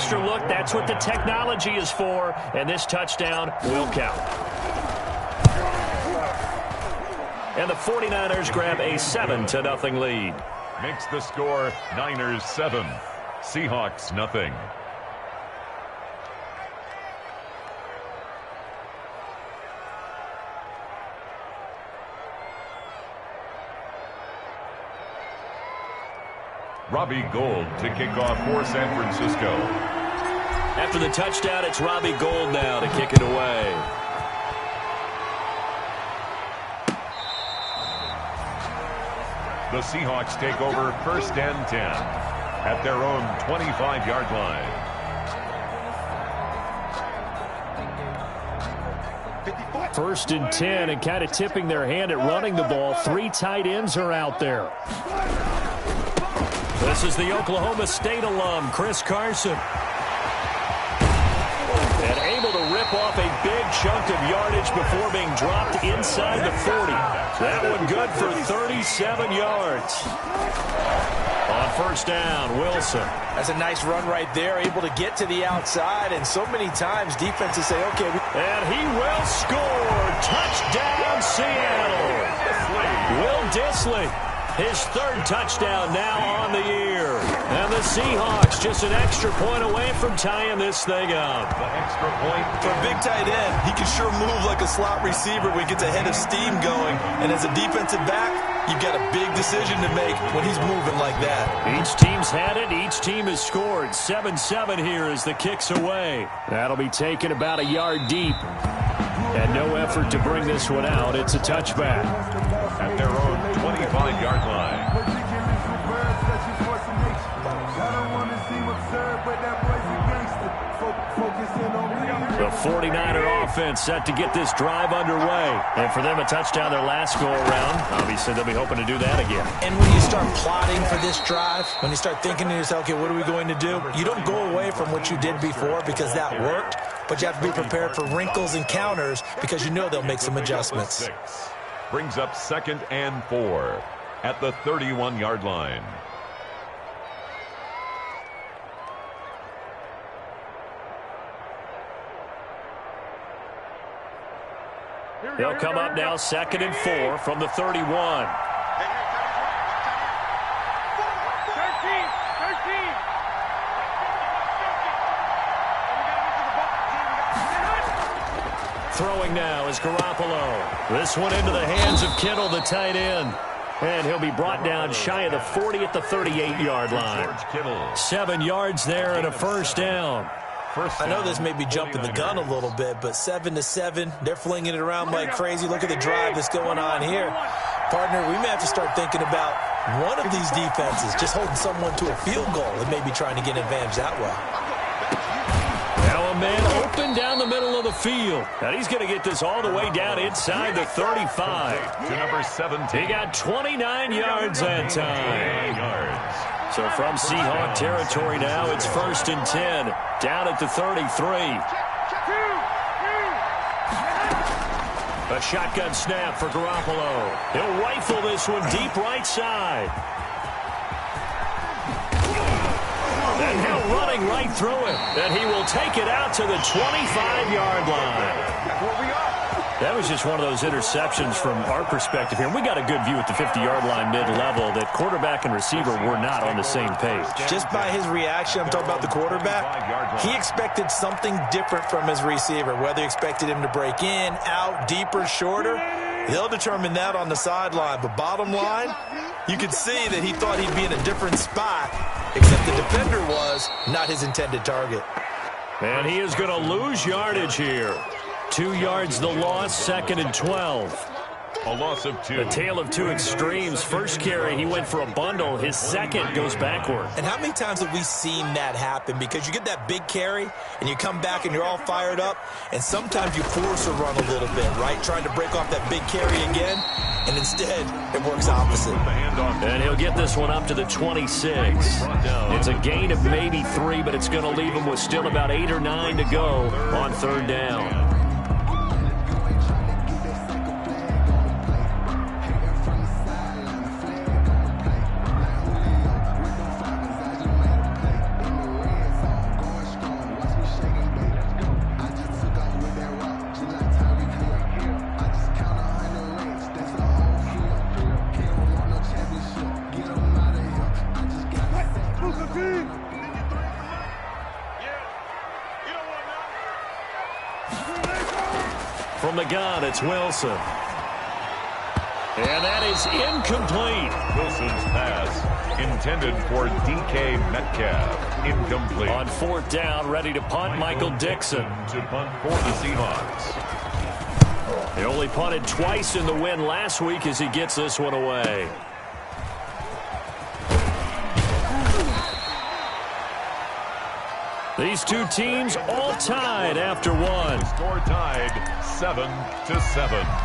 extra look. That's what the technology is for, and this touchdown will count. And the 49ers grab a 7-0 lead. Makes the score Niners 7, Seahawks nothing. Robbie Gould to kick off for San Francisco. After the touchdown, it's Robbie Gould now to kick it away. The Seahawks take over 1st and 10 at their own 25-yard line. First and 10, and kind of tipping their hand at running the ball. 3 tight ends are out there. This is the Oklahoma State alum, Chris Carson. And able to rip off a big chunk of yardage before being dropped inside the 40. That one good for 37 yards. On 1st down, Wilson. That's a nice run right there, able to get to the outside, and so many times defenses say, okay. And he will score. Touchdown, Seattle. Will Dissly. His 3rd touchdown now on the year. And the Seahawks just an extra point away from tying this thing up. The extra point. For a big tight end, he can sure move like a slot receiver when he gets a head of steam going. And as a defensive back, you've got a big decision to make when he's moving like that. Each team's had it. Each team has scored. 7-7 here as the kick's away. That'll be taken about a yard deep. And no effort to bring this one out. It's a touchback. At their own 25-yard line. The 49er offense set to get this drive underway. And for them, a touchdown their last go-around. Obviously, they'll be hoping to do that again. And when you start plotting for this drive, when you start thinking to yourself, okay, what are we going to do? You don't go away from what you did before because that worked, but you have to be prepared for wrinkles and counters because you know they'll make some adjustments. Brings up 2nd and 4 at the 31-yard line. They'll come up now 2nd and 4 from the 31. Throwing now is Garoppolo. This one into the hands of Kittle, the tight end. And he'll be brought down shy of the 40 at the 38-yard line. 7 yards there and a 1st down. I know this may be jumping the gun a little bit, but 7-7, they're flinging it around like crazy. Look at the drive that's going on here. Partner, we may have to start thinking about one of these defenses just holding someone to a field goal and maybe trying to get an advantage that way. Now a man open down the middle of the field. And he's going to get this all the way down inside the 35. To number 17. He got 29 yards that time. So from Seahawk territory now, it's 1st and 10. Down at the 33. A shotgun snap for Garoppolo. He'll rifle this one deep right side. And he'll running right through it. And he will take it out to the 25-yard line. That was just one of those interceptions from our perspective here. We got a good view at the 50-yard line mid-level that quarterback and receiver were not on the same page. Just by his reaction, I'm talking about the quarterback, he expected something different from his receiver, whether he expected him to break in, out, deeper, shorter. They'll determine that on the sideline. But bottom line, you could see that he thought he'd be in a different spot, except the defender was not his intended target. And he is going to lose yardage here. 2 yards the loss, 2nd and 12. A loss of 2. A tale of two extremes. First carry, he went for a bundle. His second goes backward. And how many times have we seen that happen? Because you get that big carry, and you come back and you're all fired up, and sometimes you force a run a little bit, right? Trying to break off that big carry again, and instead it works opposite. And he'll get this one up to the 26. It's a gain of maybe 3, but it's going to leave him with still about 8 or 9 to go on 3rd down. From the gun, it's Wilson. And that is incomplete. Wilson's pass intended for DK Metcalf. Incomplete. On fourth down, ready to punt, Michael Dixon. To punt for the Seahawks. He only punted twice in the win last week as he gets this one away. These two teams all tied after one. Score tied 7-7.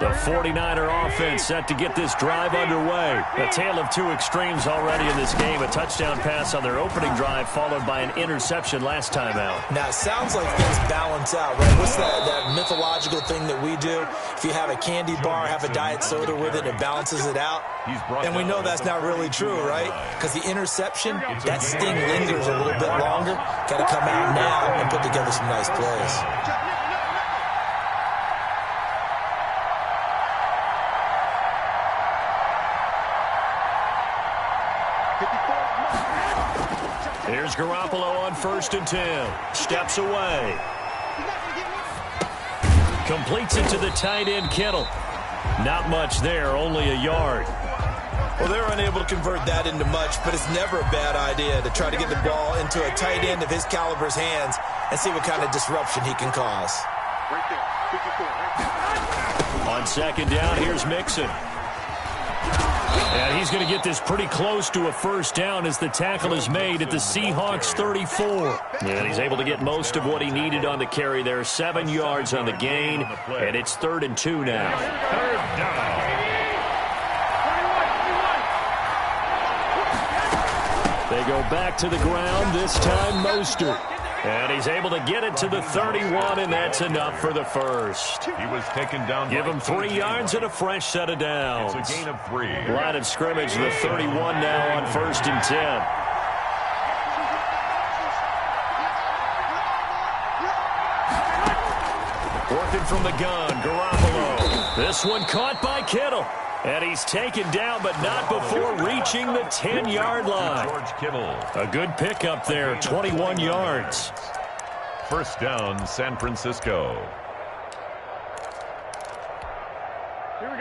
The 49er offense set to get this drive underway. A tale of two extremes already in this game. A touchdown pass on their opening drive followed by an interception last time out. Now, it sounds like things balance out, right? What's that mythological thing that we do? If you have a candy bar, have a diet soda with it, it balances it out. And we know that's not really true, right? Because the interception, that sting lingers a little bit longer. Got to come out now and put together some nice plays. Here's Garoppolo on 1st and 10. Steps away. Completes it to the tight end, Kittle. Not much there, only a yard. Well, they were unable to convert that into much, but it's never a bad idea to try to get the ball into a tight end of his caliber's hands and see what kind of disruption he can cause. On 2nd down, here's Mixon. And he's going to get this pretty close to a first down as the tackle is made at the Seahawks 34. And he's able to get most of what he needed on the carry there. 7 yards on the gain, and it's 3rd and 2 now. 3rd down. They go back to the ground, this time Mostert. And he's able to get it to the 31, and that's enough for the first. He was taken down. Give him 3 yards and a fresh set of downs. It's a gain of 3. Line of scrimmage, the 31 now on 1st and 10. Working from the gun, Garoppolo. This one caught by Kittle. And he's taken down, but not before reaching the 10-yard line. George Kittle. A good pickup there, 21 yards. First down, San Francisco.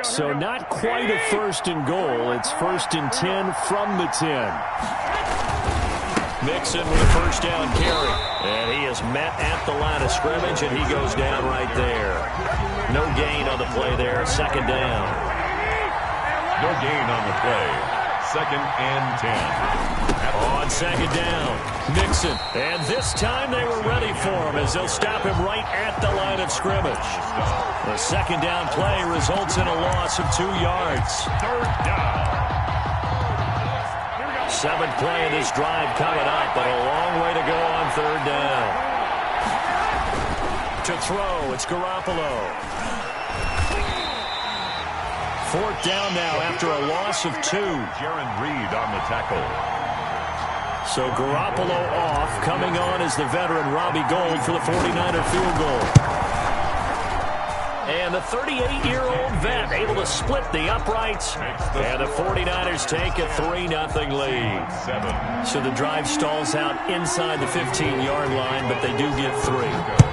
So not quite a 1st and goal. It's 1st and 10 from the 10. Mixon with a first down carry. And he is met at the line of scrimmage, and he goes down right there. No gain on the play there, 2nd down. No gain on the play. 2nd and 10. On 2nd down, Mixon. And this time they were ready for him as they'll stop him right at the line of scrimmage. The 2nd down play results in a loss of 2 yards. 3rd down. 7th play of this drive coming up, but a long way to go on 3rd down. To throw, it's Garoppolo. 4th down now after a loss of 2. Jaron Reed on the tackle. So Garoppolo off. Coming on is the veteran Robbie Gould for the 49er field goal. And the 38-year-old vet able to split the uprights. And the 49ers take a 3-0 lead. So the drive stalls out inside the 15-yard line, but they do get 3.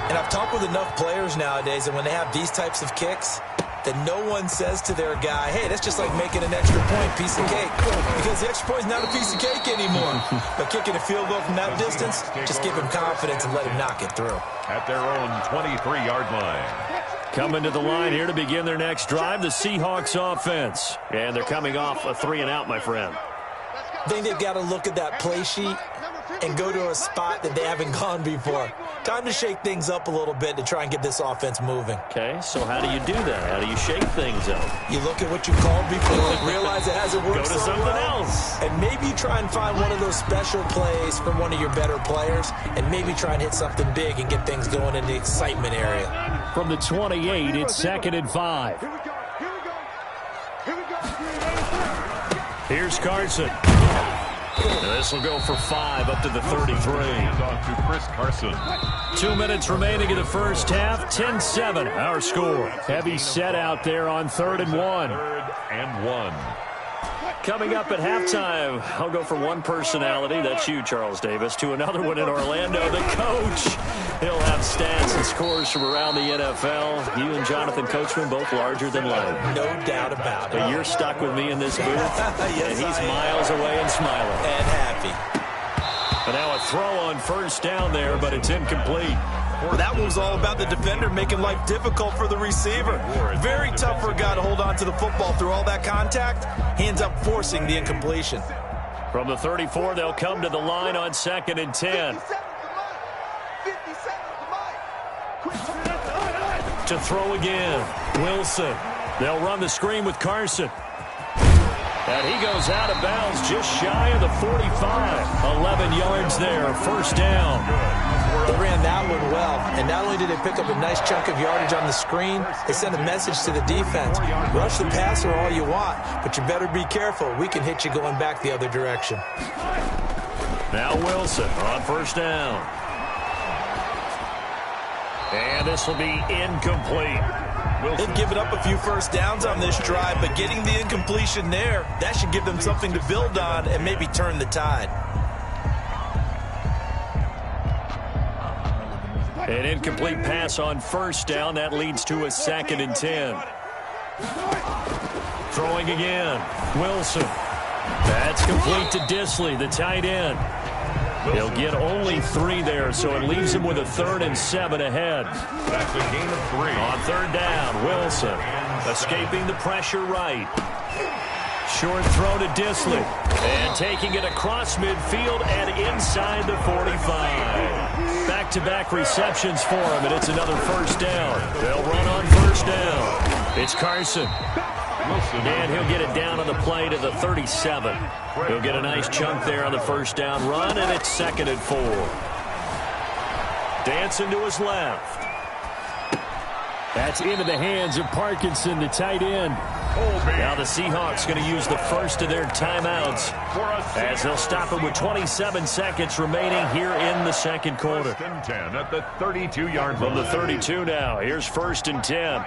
And I've talked with enough players nowadays, and when they have these types of kicks, that no one says to their guy, hey, that's just like making an extra point, piece of cake. Because the extra point is not a piece of cake anymore. But kicking a field goal from that distance, just give him confidence and let him knock it through. At their own 23-yard line. Coming to the line here to begin their next drive, the Seahawks offense. And they're coming off a 3-and-out, my friend. I think they've got to look at that play sheet and go to a spot that they haven't gone before. Time to shake things up a little bit to try and get this offense moving. Okay, so how do you do that? How do you shake things up? You look at what you called before, realize it hasn't worked Go to something else. And maybe try and find one of those special plays from one of your better players, and maybe try and hit something big and get things going in the excitement area. From the 28, it's 2nd and 5. Here's Carson. This will go for 5 up to the 33. Off to Chris Carson. 2 minutes remaining in the first half. 10-7, our score. Heavy set out there on 3rd and 1. 3rd and 1. Coming up at halftime, I'll go from one personality, that's you, Charles Davis, to another one in Orlando, the coach. He'll have stats and scores from around the NFL. You and Jonathan Coachman both larger than life. No doubt about it. But you're stuck with me in this booth, yes, and he's miles away and smiling. And happy. But now a throw on first down there, but it's incomplete. Well, that one was all about the defender making life difficult for the receiver. Very tough for a guy to hold on to the football through all that contact. He ends up forcing the incompletion. From the 34, they'll come to the line on 2nd and 10. To throw again, Wilson. They'll run the screen with Carson. And he goes out of bounds just shy of the 45. 11 yards there, first down. They ran that one well, and not only did they pick up a nice chunk of yardage on the screen, they sent a message to the defense. Rush the passer all you want, but you better be careful. We can hit you going back the other direction. Now Wilson on first down. And this will be incomplete. They've given up a few first downs on this drive, but getting the incompletion there, that should give them something to build on and maybe turn the tide. An incomplete pass on first down. That leads to a 2nd and 10. Throwing again. Wilson. That's complete to Disley, the tight end. He'll get only 3 there, so it leaves him with a 3rd and 7 ahead. That's a gain of 3. On third down, Wilson escaping the pressure right. Short throw to Disley. And taking it across midfield and inside the 45. Back-to-back receptions for him, and it's another first down. They'll run on first down. It's Carson. And he'll get it down on the play to the 37. He'll get a nice chunk there on the first down run, and it's 2nd and 4. Dancing to his left. That's into the hands of Parkinson, the tight end. Now the Seahawks going to use the first of their timeouts as they'll stop it with 27 seconds remaining here in the second quarter. 1st and 10 at the 32-yard line. From the 32 now, here's 1st and 10.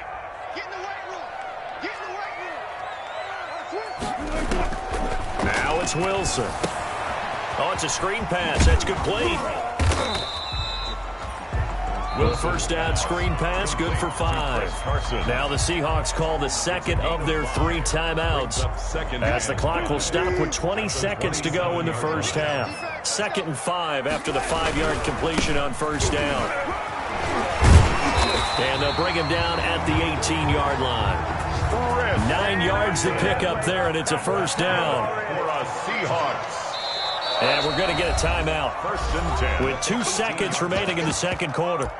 Now it's Wilson. Oh, it's a screen pass. That's complete. With first down screen pass, good for 5. Now the Seahawks call the second of their 3 timeouts as the clock will stop with 20 seconds to go in the first half. 2nd and 5 after the 5-yard completion on first down. And they'll bring him down at the 18-yard line. 9 yards to pick up there, and it's a first down. And we're going to get a timeout 1st and 10. with 2 seconds remaining in the second quarter.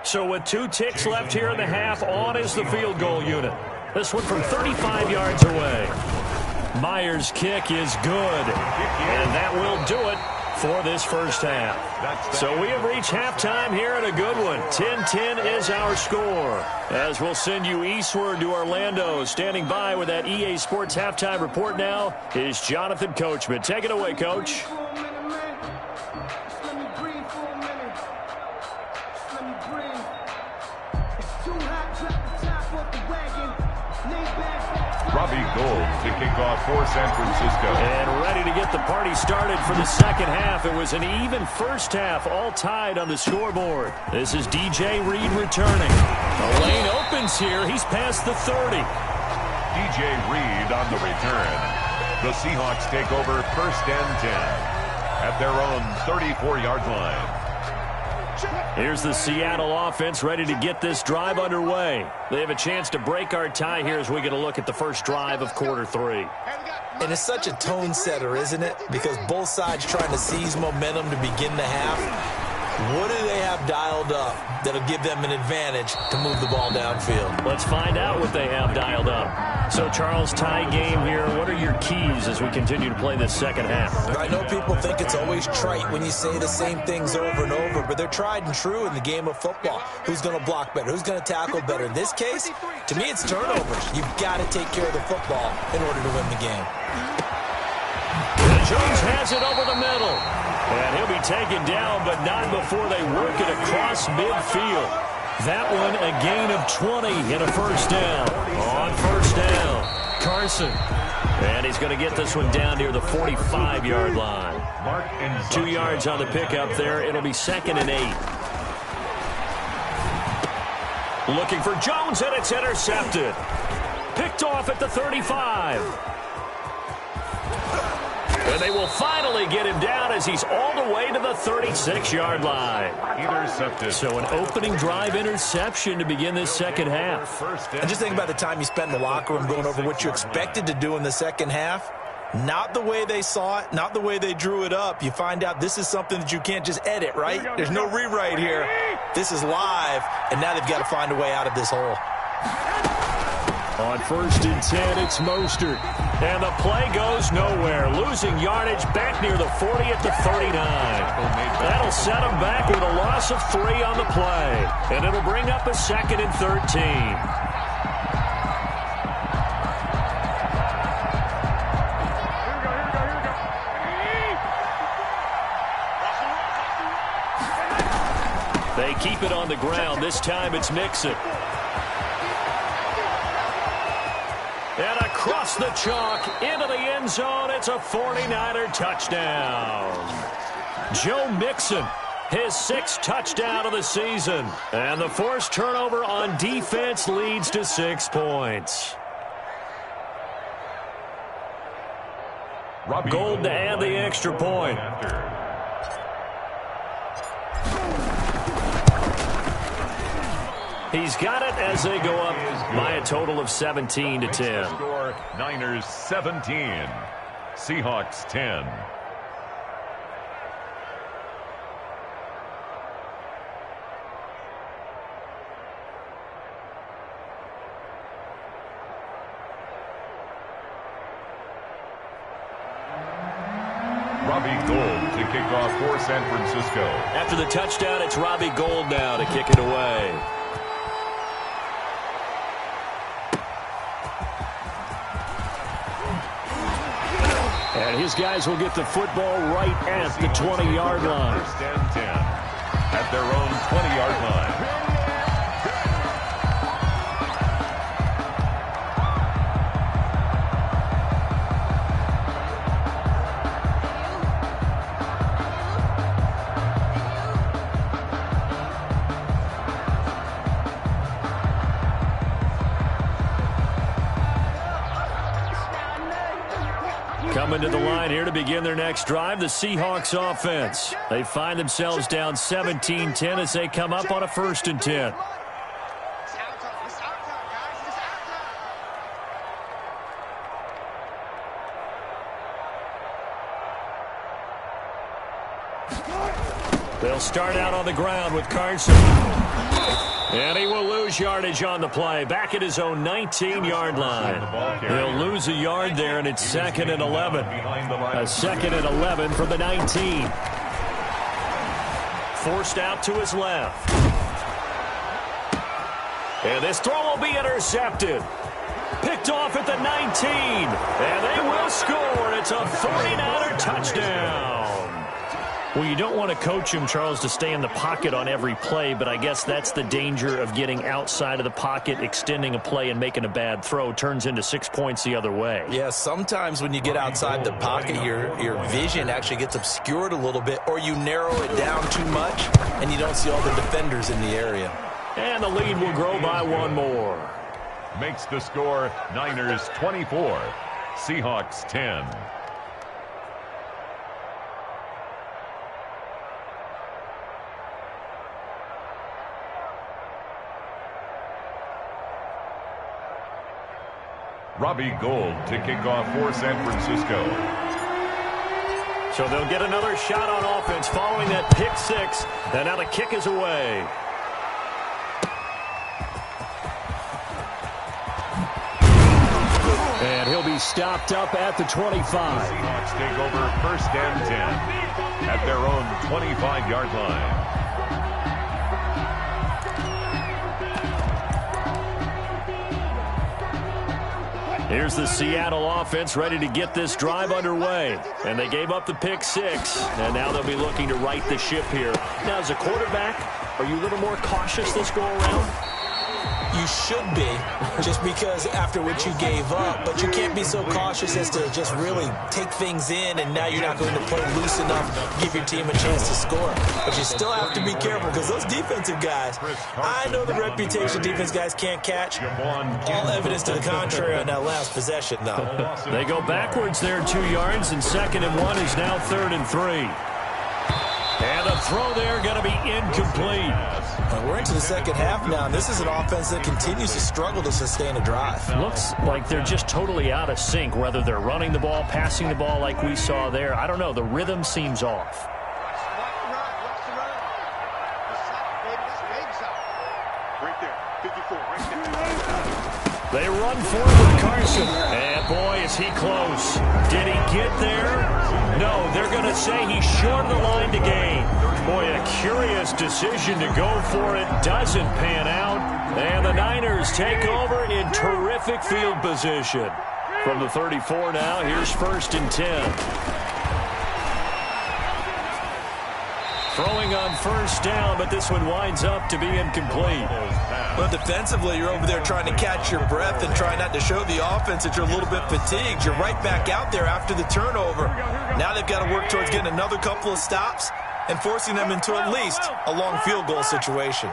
So with 2 ticks left here in the half, on is the field goal unit. This one from 35 yards away. Myers' kick is good, and that will do it for this first half. So we have reached halftime here at a good one. 10-10 is our score. As we'll send you eastward to Orlando. Standing by with that EA Sports halftime report now is Jonathan Coachman. Take it away, Coach. Robbie Gould to kick off for San Francisco. And ready to get the party started for the second half. It was an even first half, all tied on the scoreboard. This is DJ Reed returning. The lane opens here. He's past the 30. DJ Reed on the return. The Seahawks take over 1st and 10 at their own 34-yard line. Here's the Seattle offense ready to get this drive underway. They have a chance to break our tie here as we get a look at the first drive of quarter 3. And it's such a tone setter, isn't it? Because both sides trying to seize momentum to begin the half. What do they have dialed up that'll give them an advantage to move the ball downfield? Let's find out what they have dialed up. So, Charles, tie game here. What are your keys as we continue to play this second half? I know people think it's always trite when you say the same things over and over, but they're tried and true in the game of football. Who's going to block better? Who's going to tackle better? In this case, to me, it's turnovers. You've got to take care of the football in order to win the game. And Jones has it over the middle. And he'll be taken down, but not before they work it across midfield. That one a gain of 20 and a first down. On first down, Carson. And he's going to get this one down near the 45-yard line. 2 yards on the pickup there. It'll be 2nd and 8. Looking for Jones, and it's intercepted. Picked off at the 35. And they will finally get him down as he's all the way to the 36-yard line. Intercepted. So an opening drive interception to begin this second half. And just think about the time you spent in the locker room going over what you expected to do in the second half. Not the way they saw it, not the way they drew it up. You find out this is something that you can't just edit, right? There's no rewrite here. This is live, and now they've got to find a way out of this hole. On 1st and 10, it's Mostert. And the play goes nowhere. Losing yardage back near the 40 at the 39. That'll set them back with a loss of 3 on the play. And it'll bring up a 2nd and 13. They keep it on the ground. This time it's Mixon. And across the chalk into the end zone, it's a 49er touchdown. Joe Mixon, his 6th touchdown of the season. And the forced turnover on defense leads to 6 points. Gold to add the extra point. He's got it as they go up by a total of 17-10. Score, Niners 17, Seahawks 10. Robbie Gould to kick off for San Francisco. After the touchdown, it's Robbie Gould now to kick it away. And his guys will get the football right at the 20-yard line. 1st and 10 at their own 20-yard line. Coming to the line here to begin their next drive, the Seahawks offense. They find themselves down 17-10 as they come up on a 1st and 10. They'll start out on the ground with Carson. And he will lose yardage on the play. Back at his own 19-yard line. He'll lose a yard there, and it's 2nd and 11. A 2nd and 11 from the 19. Forced out to his left. And this throw will be intercepted. Picked off at the 19. And they will score. It's a 49er touchdown. Well, you don't want to coach him, Charles, to stay in the pocket on every play, but I guess that's the danger of getting outside of the pocket, extending a play, and making a bad throw. Turns into 6 points the other way. Yeah, sometimes when you get outside the pocket, your vision actually gets obscured a little bit, or you narrow it down too much, and you don't see all the defenders in the area. And the lead will grow by 1 more. Makes the score Niners 24, Seahawks 10. Robbie Gould to kick off for San Francisco. So they'll get another shot on offense following that pick 6. And now the kick is away. And he'll be stopped up at the 25. The Seahawks take over 1st and 10 at their own 25-yard line. Here's the Seattle offense ready to get this drive underway. And they gave up the pick 6, and now they'll be looking to right the ship here. Now, as a quarterback, are you a little more cautious this go-around? You should be, just because after what you gave up. But you can't be so cautious as to just really take things in, and now you're not going to play loose enough to give your team a chance to score. But you still have to be careful, because those defensive guys, I know the reputation defense guys can't catch. All evidence to the contrary on that last possession, though. They go backwards there 2 yards, and 2nd and 1 is now 3rd and 3. And the throw there going to be incomplete. We're into the second half now, and this is an offense that continues to struggle to sustain a drive. Looks like they're just totally out of sync, whether they're running the ball, passing the ball like we saw there. I don't know. The rhythm seems off. They run forward with Carson. And, boy, is he close. Did he get there? No, they're going to say he's short of the line to gain. Boy, a curious decision to go for it. Doesn't pan out. And the Niners take over in terrific field position. From the 34 now, here's 1st and 10. Throwing on 1st down, but this one winds up to be incomplete. Well, defensively, you're over there trying to catch your breath and try not to show the offense that you're a little bit fatigued. You're right back out there after the turnover. Now they've got to work towards getting another couple of stops and forcing them into at least a long field goal situation.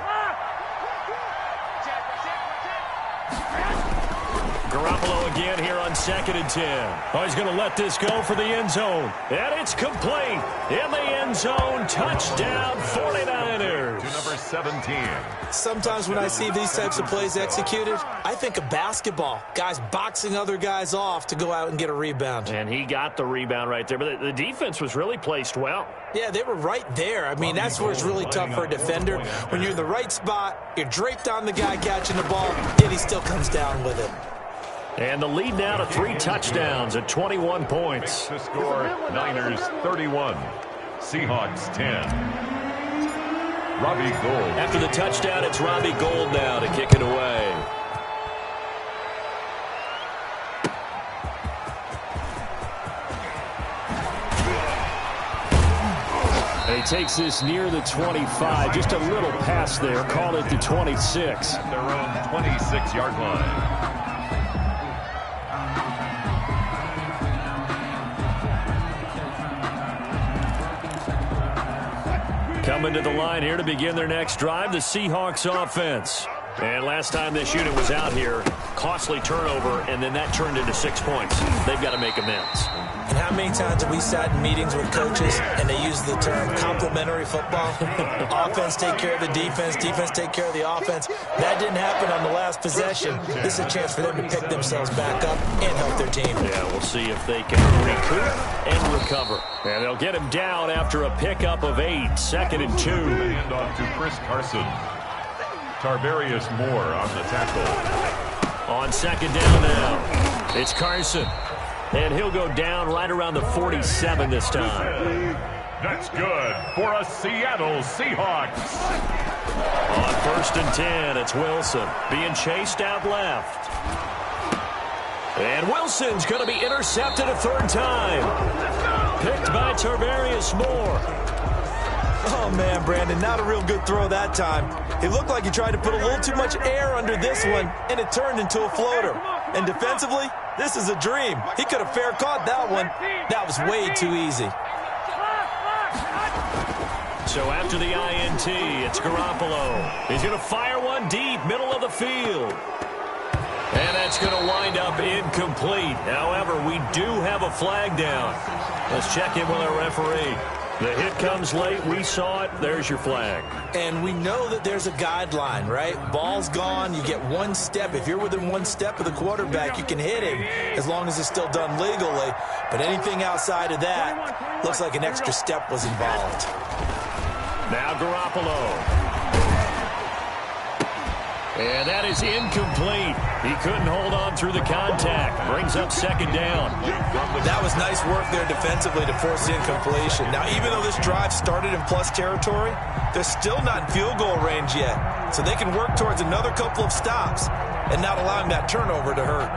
Garoppolo again here on 2nd and 10. Oh, he's going to let this go for the end zone. And it's complete. In the end zone, touchdown 49ers. To number 17. Sometimes when I see these types of plays executed, I think of basketball. Guys boxing other guys off to go out and get a rebound. And he got the rebound right there. But the defense was really placed well. Yeah, they were right there. I mean, that's where it's really tough for a defender. When you're in the right spot, you're draped on the guy catching the ball, yet he still comes down with it. And the lead now to 3 touchdowns at 21 points. The score, Niners 31, Seahawks 10. Robbie Gould. After the touchdown, it's Robbie Gould now to kick it away. And he takes this near the 25. Just a little pass there. Call it the 26. At their own 26-yard line. Coming to the line here to begin their next drive, the Seahawks offense. And last time this unit was out here, costly turnover, and then that turned into 6 points. They've got to make amends. And how many times have we sat in meetings with coaches and they use the term complementary football? Offense take care of the defense, defense take care of the offense. That didn't happen on the last possession. This is a chance for them to pick themselves back up and help their team. Yeah, we'll see if they can recoup and recover. And they'll get him down after a pickup of 8, 2nd and 2. Handoff to Chris Carson. Tarvarius Moore on the tackle. On 2nd down now, it's Carson. And he'll go down right around the 47 this time. That's good for a Seattle Seahawks. On 1st and 10, it's Wilson being chased out left. And Wilson's going to be intercepted a 3rd time. Picked by Tarvarius Moore. Oh, man, Brandon, not a real good throw that time. It looked like he tried to put a little too much air under this one, and it turned into a floater. And defensively, this is a dream. He could have fair caught that one. That was way too easy. So after the INT, it's Garoppolo. He's going to fire one deep, middle of the field. And that's going to wind up incomplete. However, we do have a flag down. Let's check in with our referee. The hit comes late. We saw it. There's your flag. And we know that there's a guideline, right? Ball's gone. You get 1 step. If you're within 1 step of the quarterback, you can hit him as long as it's still done legally. But anything outside of that looks like an extra step was involved. Now Garoppolo. And that is incomplete. He couldn't hold on through the contact. Brings up 2nd down. That was nice work there defensively to force the incompletion. Now, even though this drive started in plus territory, they're still not in field goal range yet. So they can work towards another couple of stops and not allowing that turnover to hurt.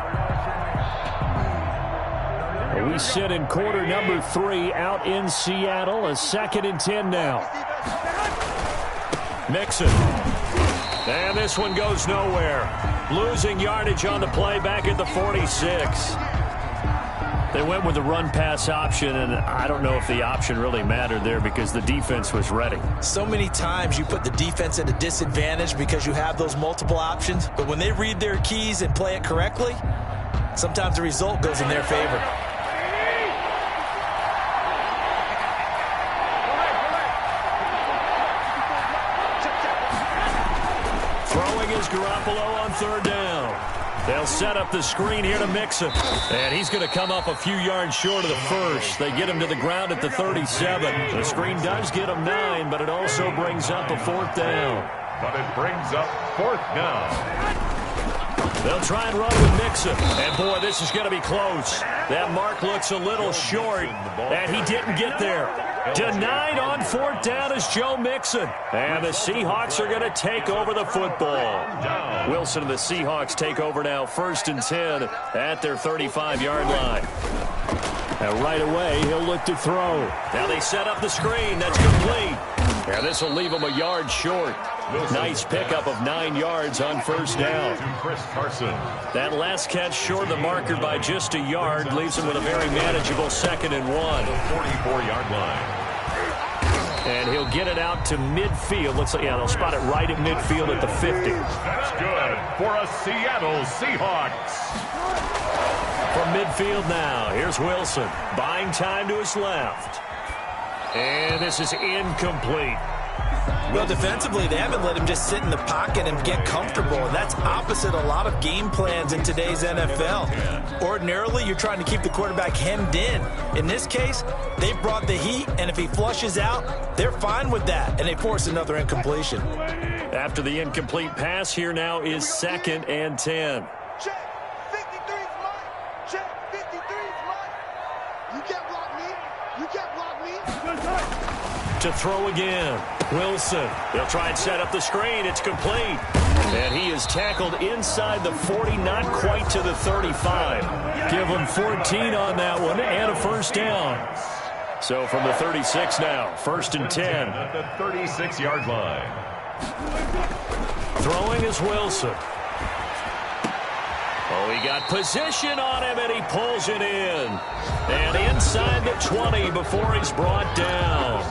We sit in quarter number 3 out in Seattle. A 2nd and 10 now. Mixon. And this one goes nowhere. Losing yardage on the play back at the 46. They went with the run-pass option, and I don't know if the option really mattered there because the defense was ready. So many times you put the defense at a disadvantage because you have those multiple options, but when they read their keys and play it correctly, sometimes the result goes in their favor. Throwing is Garoppolo on 3rd down. They'll set up the screen here to Mixon. And he's going to come up a few yards short of the first. They get him to the ground at the 37. The screen does get him 9, but it also brings up a 4th down. But it brings up 4th down. They'll try and run with Mixon. And, boy, this is going to be close. That mark looks a little short, and he didn't get there. Denied on 4th down is Joe Mixon. And the Seahawks are going to take over the football. Wilson and the Seahawks take over now, 1st and 10 at their 35-yard line. And right away, he'll look to throw. Now they set up the screen. That's complete. And this will leave him a yard short. Nice pickup of 9 yards on 1st down. That last catch short of the marker by just a yard leaves him with a very manageable 2nd and 1. 44-yard line. And he'll get it out to midfield. Looks like, yeah, they'll spot it right at midfield at the 50. That's good for a Seattle Seahawks. From midfield now, here's Wilson. Buying time to his left. And this is incomplete. Well, defensively, they haven't let him just sit in the pocket and get comfortable. And that's opposite a lot of game plans in today's NFL. Ordinarily, you're trying to keep the quarterback hemmed in. In this case, they brought the heat, and if he flushes out, they're fine with that, and they force another incompletion. After the incomplete pass, here now is 2nd and 10. Check. 53's mine. Check. 53's mine. You can't block me. You can't block me. To throw again. Wilson. They'll try and set up the screen. It's complete. And he is tackled inside the 40, not quite to the 35. Give him 14 on that one and a 1st down. So from the 36 now, 1st and 10. At the 36-yard line. Throwing is Wilson. Oh, he got position on him, and he pulls it in. And inside the 20 before he's brought down.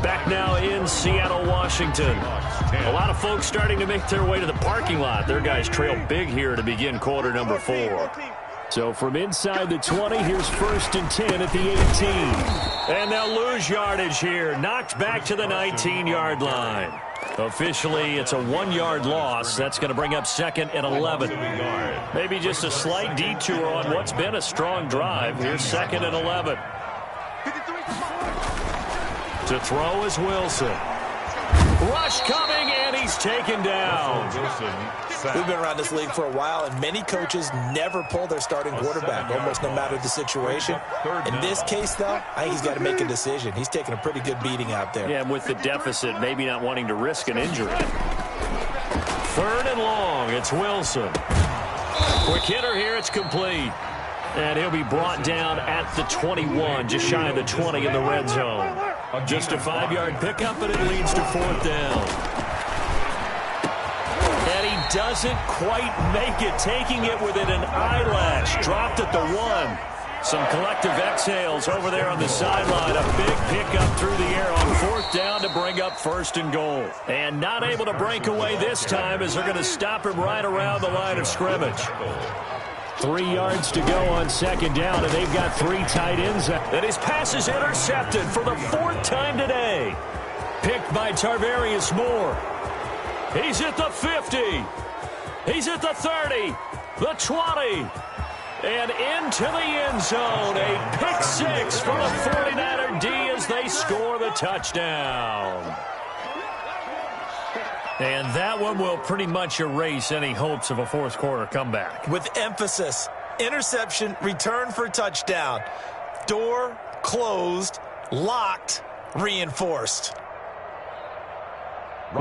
Back now in Seattle, Washington. A lot of folks starting to make their way to the parking lot. Their guys trail big here to begin quarter number 4. So from inside the 20, here's 1st and 10 at the 18. And they'll lose yardage here. Knocked back to the 19-yard line. Officially, it's a 1-yard loss. That's going to bring up 2nd and 11. Maybe just a slight detour on what's been a strong drive. Here's 2nd and 11. To throw is Wilson. Rush coming, and he's taken down. We've been around this league for a while, and many coaches never pull their starting quarterback, almost no matter the situation. In this case, though, I think he's got to make a decision. He's taking a pretty good beating out there. Yeah, and with the deficit, maybe not wanting to risk an injury. 3rd and long, it's Wilson. Quick hitter here, it's complete. And he'll be brought down at the 21, just shy of the 20 in the red zone. Just a 5-yard pickup, and it leads to 4th down. And he doesn't quite make it, taking it within an eyelash. Dropped at the 1. Some collective exhales over there on the sideline. A big pickup through the air on 4th down to bring up 1st and goal. And not able to break away this time as they're going to stop him right around the line of scrimmage. 3 yards to go on 2nd down, and they've got 3 tight ends. And his pass is intercepted for the 4th time today. Picked by Tarvarius Moore. He's at the 50. He's at the 30. The 20. And into the end zone. A pick 6 for the 49er D as they score the touchdown. And that one will pretty much erase any hopes of a 4th quarter comeback. With emphasis, interception, return for touchdown. Door closed, locked, reinforced.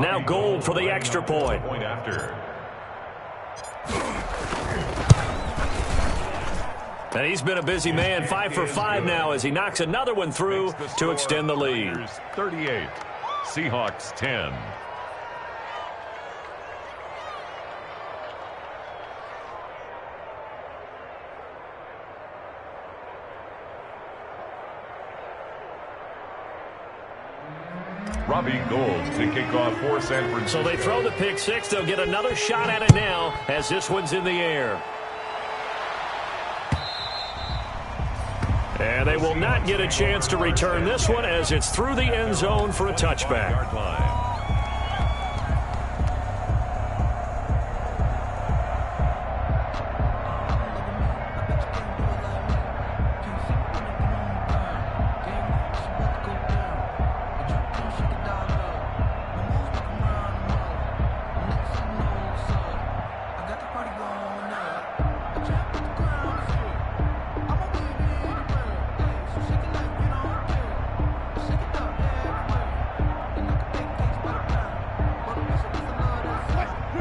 Now goal for the extra point. And he's been a busy man, 5 for 5 now as he knocks another one through to extend the lead. 38, Seahawks 10. Robbie Gould to kick off for San Francisco. So they throw the pick six. They'll get another shot at it now as this one's in the air. And they will not get a chance to return this one as it's through the end zone for a touchback.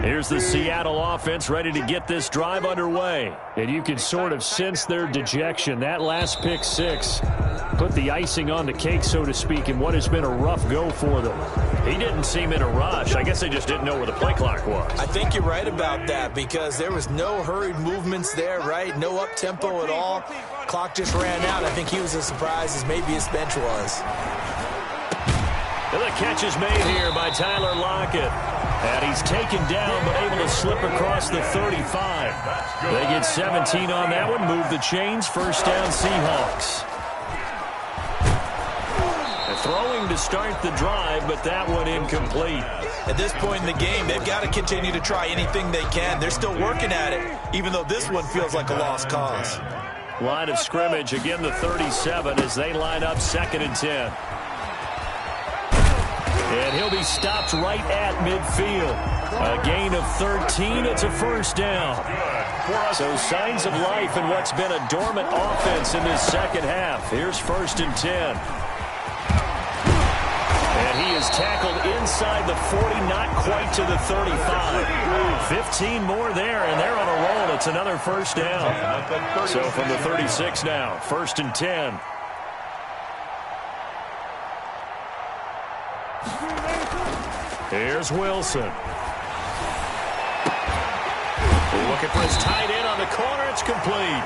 Here's the Seattle offense ready to get this drive underway. And you can sort of sense their dejection. That last pick six put the icing on the cake, so to speak, in what has been a rough go for them. He didn't seem in a rush. I guess they just didn't know where the play clock was. I think you're right about that because there was no hurried movements there, right? No up-tempo at all. Clock just ran out. I think he was as surprised as maybe his bench was. And the catch is made here by Tyler Lockett. And he's taken down but able to slip across the 35. They get 17 on that one. Move the chains. First down Seahawks. They're throwing to start the drive, but that one incomplete. At this point in the game, they've got to continue to try anything they can. They're still working at it, even though this one feels like a lost cause. Line of scrimmage, again the 37 as they line up 2nd and 10. And he'll be stopped right at midfield. A gain of 13. It's a first down. So signs of life in what's been a dormant offense in this second half. Here's 1st and 10. And he is tackled inside the 40, not quite to the 35. 15 more there, and they're on a roll. It's another first down. So from the 36 now, 1st and 10. Here's Wilson. Looking for his tight end on the corner. It's complete.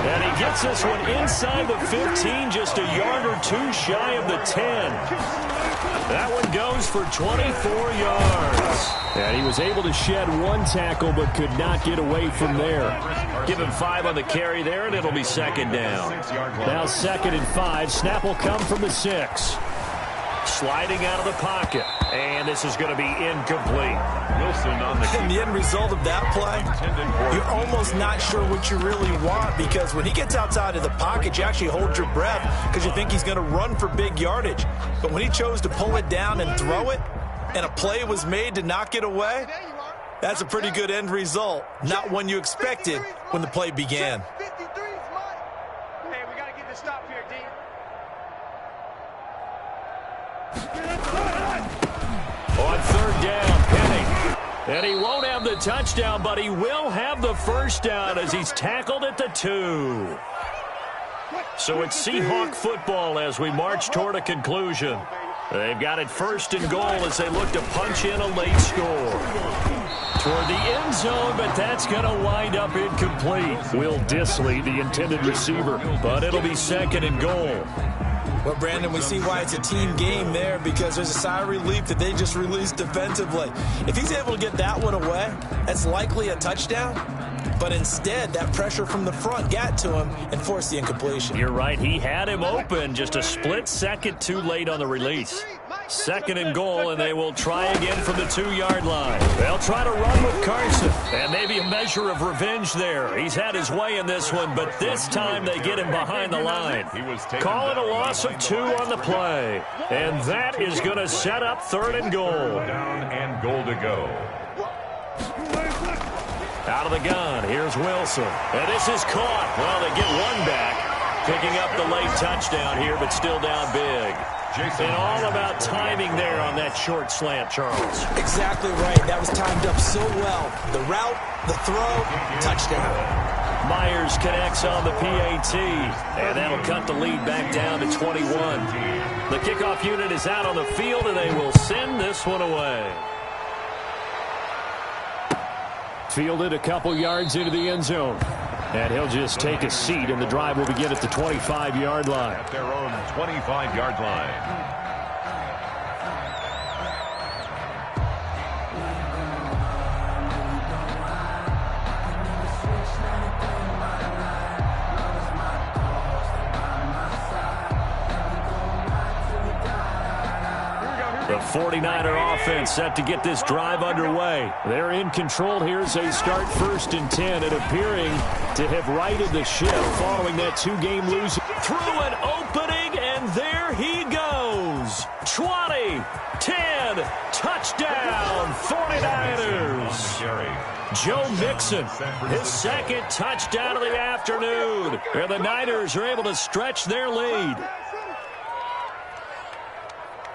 And he gets this one inside the 15, just a yard or two shy of the 10. That one goes for 24 yards. And he was able to shed one tackle but could not get away from there. Give him 5 on the carry there, and it'll be 2nd down. Now 2nd and 5. Snap will come from the 6. Sliding out of the pocket. And this is going to be incomplete. Wilson on the kick. And the end result of that play, you're almost not sure what you really want because when he gets outside of the pocket, you actually hold your breath because you think he's going to run for big yardage. But when he chose to pull it down and throw it, and a play was made to knock it away, that's a pretty good end result. Not one you expected when the play began. Hey, we got to get this stop here, D. On 3rd down, Penning. And he won't have the touchdown, but he will have the first down as he's tackled at the 2. So it's Seahawk football as we march toward a conclusion. They've got it 1st and goal as they look to punch in a late score. Toward the end zone, but that's going to wind up incomplete. Will Dissly, the intended receiver, but it'll be 2nd and goal. Well, Brandon, we see why it's a team game there because there's a sigh of relief that they just released defensively. If he's able to get that one away, that's likely a touchdown. But instead, that pressure from the front got to him and forced the incompletion. You're right. He had him open, just a split second too late on the release. 2nd and goal, and they will try again from the 2-yard line. They'll try to run with Carson, and maybe a measure of revenge there. He's had his way in this one, but this time they get him behind the line. Call it a loss of 2 on the play, and that is going to set up 3rd and goal. Down and goal to go. Out of the gun, here's Wilson. And this is caught. Well, they get one back. Picking up the late touchdown here, but still down big. And all about timing there on that short slant, Charles. Exactly right. That was timed up so well. The route, the throw, touchdown. Myers connects on the PAT, and that'll cut the lead back down to 21. The kickoff unit is out on the field, and they will send this one away. Fielded a couple yards into the end zone. And he'll just take a seat, and the drive will begin at the 25-yard line. At their own 25-yard line. The 49er offense set to get this drive underway. They're in control here as they start 1st and 10, and appearing to have righted the ship following that 2-game losing. Through an opening, and there he goes. 20, 10, touchdown, 49ers. Joe Mixon, his 2nd touchdown of the afternoon. And the Niners are able to stretch their lead.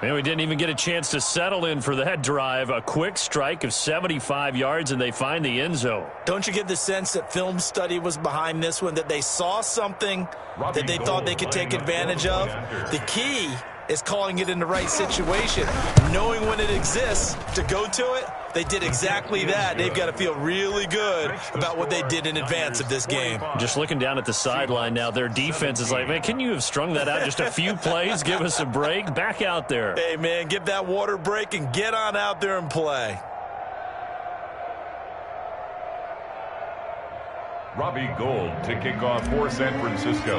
And we didn't even get a chance to settle in for that drive. A quick strike of 75 yards, and they find the end zone. Don't you get the sense that film study was behind this one, that they saw something that they thought they could take advantage of? The key is calling it in the right situation, knowing when it exists to go to it. They did exactly that. They've got to feel really good about what they did in advance of this game. Just looking down at the sideline now, their defense is like, man, can you have strung that out just a few plays? Give us a break. Back out there. Hey, man, give that water break and get on out there and play. Robbie Gould to kick off for San Francisco.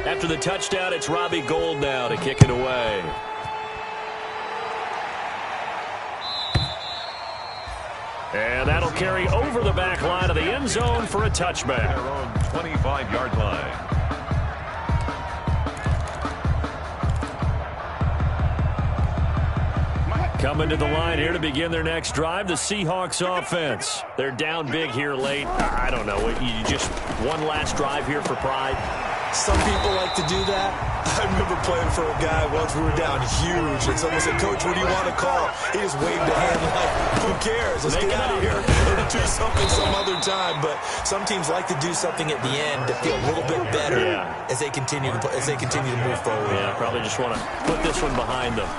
After the touchdown, it's Robbie Gould now to kick it away. And that'll carry over the back line of the end zone for a touchback. Their own 25-yard line. Coming to the line here to begin their next drive, the Seahawks offense. They're down big here late. I don't know. You just one last drive here for pride. Some people like to do that. I remember playing for a guy once. We were down huge, and someone said, "Coach, what do you want to call?" He just waved a hand like, "Who cares? Let's get out of here and do something some other time." But some teams like to do something at the end to feel a little bit better as they continue to move forward. Yeah, probably just want to put this one behind them.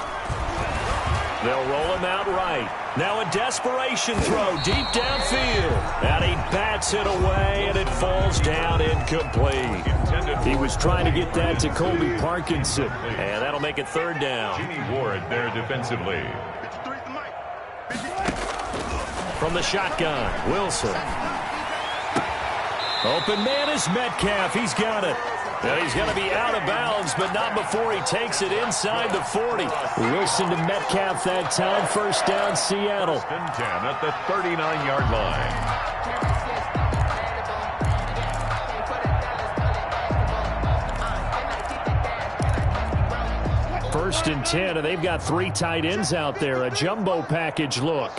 They'll roll him out right. Now a desperation throw deep downfield. And he bats it away, and it falls down incomplete. He was trying to get that to Colby Parkinson. And that'll make it 3rd down. Jimmy Ward there defensively. From the shotgun, Wilson. Open man is Metcalf. He's got it. Now he's going to be out of bounds, but not before he takes it inside the 40. Wilson to Metcalf that time. 1st down, Seattle. 1st and 10 at the 39-yard line. 1st and 10, and they've got 3 tight ends out there. A jumbo package look.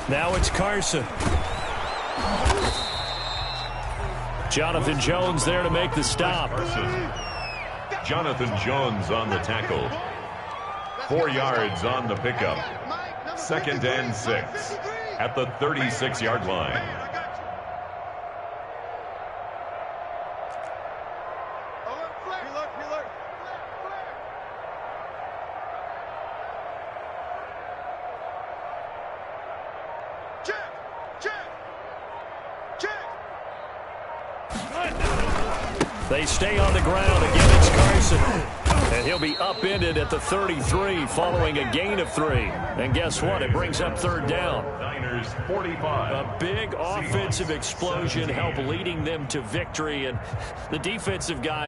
Now it's Carson. Jonathan Jones there to make the stop. Jonathan Jones on the tackle. 4 yards on the pickup. 2nd and 6 at the 36-yard line. They stay on the ground. Again, it's Carson. And he'll be upended at the 33 following a gain of 3. And guess what? It brings up 3rd down. Niners 45. A big offensive explosion helped leading them to victory. And the defensive guy